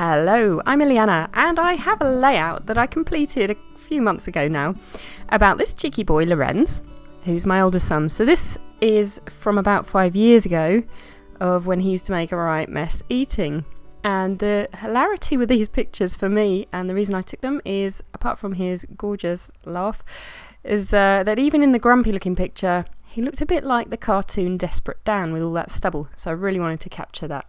Hello, I'm Ileana, and I have a layout that I completed a few months ago now about this cheeky boy Lorenz, who's my older son. So this is from about 5 years ago, of when he used to make a right mess eating. And the hilarity with these pictures for me, and the reason I took them, is, apart from his gorgeous laugh, is that even in the grumpy looking picture, he looked a bit like the cartoon Desperate Dan with all that stubble. So I really wanted to capture that.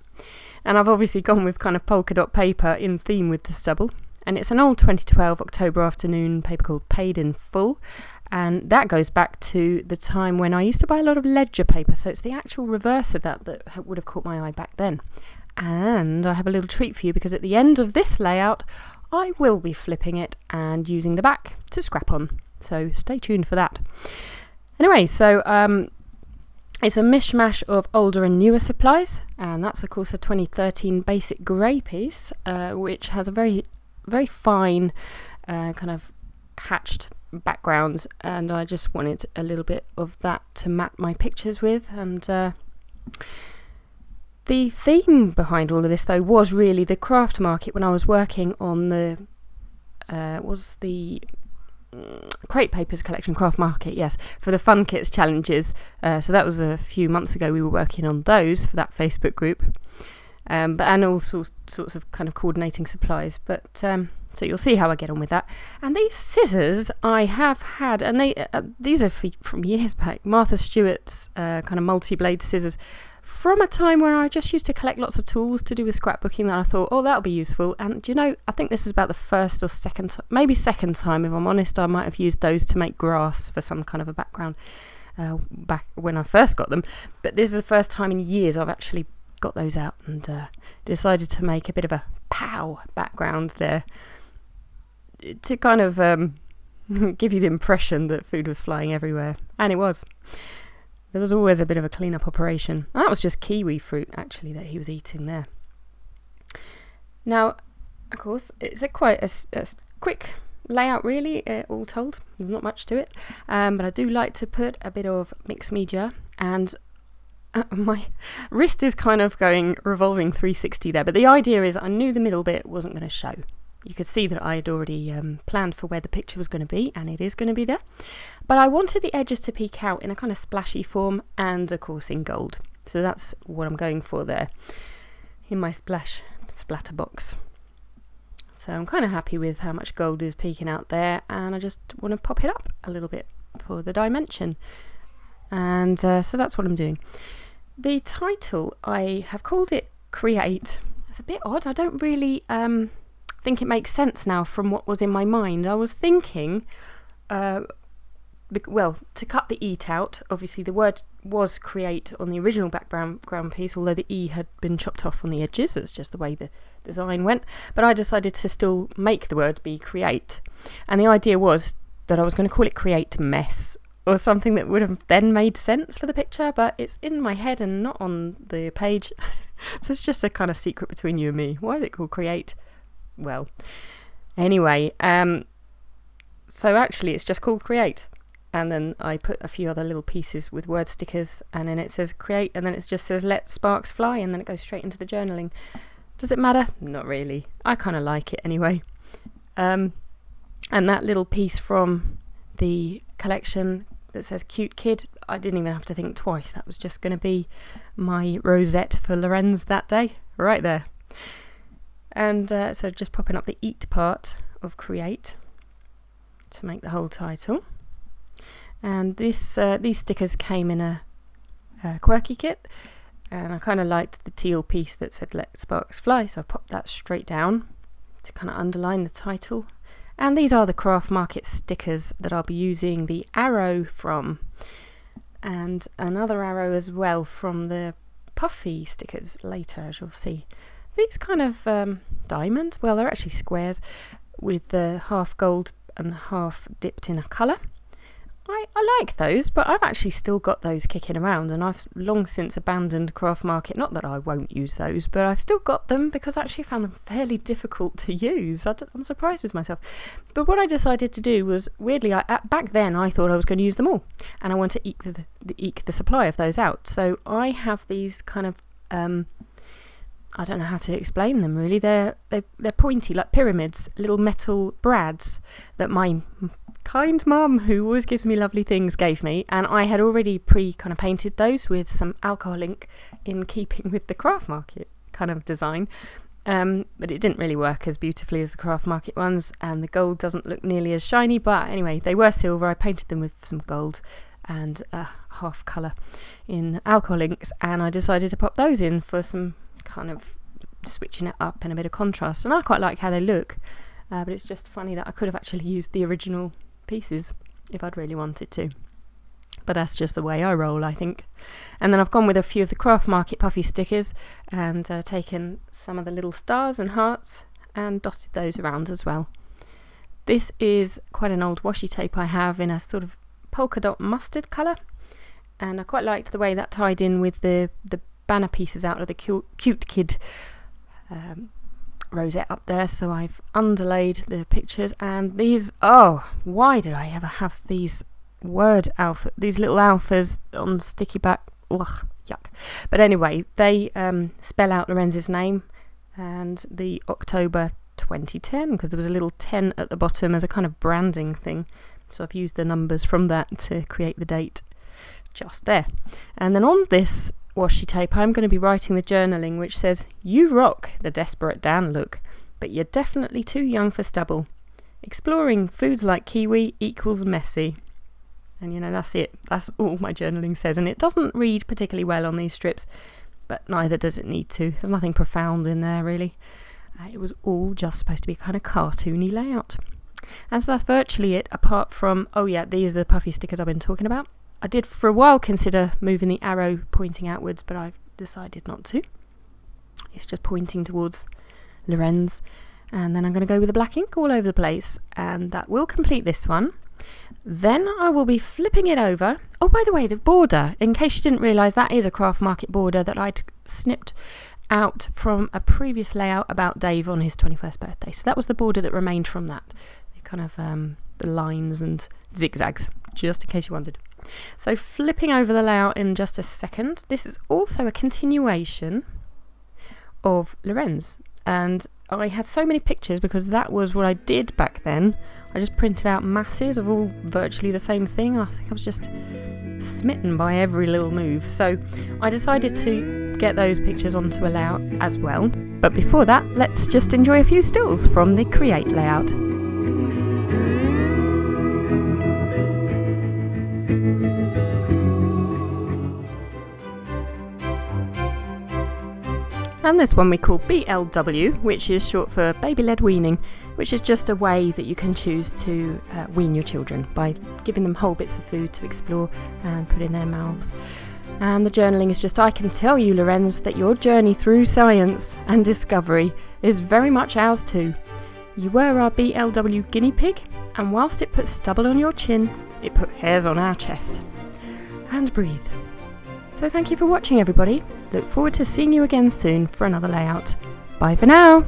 And I've obviously gone with kind of polka dot paper in theme with the stubble. And it's an old 2012 October afternoon paper called Paid in Full. And that goes back to the time when I used to buy a lot of ledger paper. So it's the actual reverse of that would have caught my eye back then. And I have a little treat for you, because at the end of this layout, I will be flipping it and using the back to scrap on. So stay tuned for that. Anyway, so it's a mishmash of older and newer supplies, and that's of course a 2013 basic grey piece, which has a very, very fine kind of hatched background, and I just wanted a little bit of that to map my pictures with. And the theme behind all of this, though, was really the craft market when I was working on the crEATe Papers collection craft market, yes, for the Fun Kits challenges. So that was a few months ago. We were working on those for that Facebook group, and all sorts of kind of coordinating supplies. But so you'll see how I get on with that. And these scissors I have had, and these are from years back. Martha Stewart's kind of multi-blade scissors, from a time where I just used to collect lots of tools to do with scrapbooking, that I thought, oh, that'll be useful. And do you know, I think this is about the first or second time, if I'm honest, I might have used those to make grass for some kind of a background back when I first got them. But this is the first time in years I've actually got those out and decided to make a bit of a pow background there to kind of give you the impression that food was flying everywhere. And it was. There was always a bit of a clean-up operation. And that was just kiwi fruit, actually, that he was eating there. Now, of course, it's quite a quick layout, really, all told. There's not much to it. But I do like to put a bit of mixed media. And my wrist is kind of revolving 360 there. But the idea is I knew the middle bit wasn't going to show. You could see that I had already planned for where the picture was going to be, and it is going to be there. But I wanted the edges to peek out in a kind of splashy form, and of course in gold. So that's what I'm going for there in my splatter box. So I'm kind of happy with how much gold is peeking out there, and I just want to pop it up a little bit for the dimension. And so that's what I'm doing. The title, I have called it crEATe. It's a bit odd. I don't really think it makes sense now from what was in my mind. I was thinking, to cut the EAT out. Obviously the word was crEATe on the original background piece, although the E had been chopped off on the edges. That's just the way the design went. But I decided to still make the word be crEATe. And the idea was that I was going to call it crEATe Mess, or something that would have then made sense for the picture, but it's in my head and not on the page. So it's just a kind of secret between you and me. Why is it called crEATe? Well, anyway, so actually it's just called crEATe, and then I put a few other little pieces with word stickers, and then it says crEATe, and then it just says let sparks fly, and then it goes straight into the journaling. Does it matter? Not really. I kind of like it anyway. And that little piece from the collection that says cute kid, I didn't even have to think twice. That was just going to be my rosette for Lorenz that day, right there. And so just popping up the eat part of crEATe to make the whole title. And these stickers came in a quirky kit, and I kind of liked the teal piece that said let sparks fly, so I popped that straight down to kind of underline the title. And these are the Craft Market stickers that I'll be using the arrow from, and another arrow as well from the puffy stickers later, as you'll see. These kind of diamonds, well, they're actually squares with the half gold and half dipped in a colour. I like those, but I've actually still got those kicking around, and I've long since abandoned Craft Market. Not that I won't use those, but I've still got them because I actually found them fairly difficult to use. I'm surprised with myself. But what I decided to do was, weirdly, back then I thought I was going to use them all, and I want to eke the supply of those out. So I have these kind of I don't know how to explain them really. They're pointy like pyramids, little metal brads that my kind mum, who always gives me lovely things, gave me, and I had already kind of painted those with some alcohol ink in keeping with the craft market kind of design. But it didn't really work as beautifully as the craft market ones, and the gold doesn't look nearly as shiny, but anyway, they were silver. I painted them with some gold and half colour in alcohol inks, and I decided to pop those in for some kind of switching it up and a bit of contrast, and I quite like how they look, but it's just funny that I could have actually used the original pieces if I'd really wanted to, but that's just the way I roll, I think. And then I've gone with a few of the craft market puffy stickers and taken some of the little stars and hearts and dotted those around as well. This is quite an old washi tape I have in a sort of polka dot mustard colour, and I quite liked the way that tied in with the banner pieces out of the cute kid rosette up there. So I've underlaid the pictures, and these, why did I ever have these these little alphas on sticky back? Ugh, yuck. But anyway, they spell out Lorenz's name and the October 2010, because there was a little 10 at the bottom as a kind of branding thing, so I've used the numbers from that to create the date just there. And then on this washi tape I'm going to be writing the journaling, which says, "You rock the desperate Dan look, but you're definitely too young for stubble. Exploring foods like kiwi equals messy." And that's it. That's all my journaling says, and it doesn't read particularly well on these strips, but neither does it need to. There's nothing profound in there really. It was all just supposed to be kind of cartoony layout. And so that's virtually it, apart from, these are the puffy stickers I've been talking about. I did for a while consider moving the arrow pointing outwards, but I've decided not to. It's just pointing towards Lorenz. And then I'm going to go with the black ink all over the place, and that will complete this one. Then I will be flipping it over. Oh, by the way, the border, in case you didn't realise, that is a craft market border that I'd snipped out from a previous layout about Dave on his 21st birthday. So that was the border that remained from that. The kind of the lines and zigzags, just in case you wondered. So flipping over the layout in just a second. This is also a continuation of Lorenz, and I had so many pictures because that was what I did back then. I just printed out masses of all virtually the same thing. I think I was just smitten by every little move, so I decided to get those pictures onto a layout as well. But before that, let's just enjoy a few stills from the crEATe layout. And this one we call BLW, which is short for baby-led weaning, which is just a way that you can choose to wean your children by giving them whole bits of food to explore and put in their mouths. And the journaling is just, "I can tell you, Lorenz, that your journey through science and discovery is very much ours too. You were our BLW guinea pig, and whilst it put stubble on your chin, it put hairs on our chest. And breathe." So thank you for watching, everybody. Look forward to seeing you again soon for another layout. Bye for now.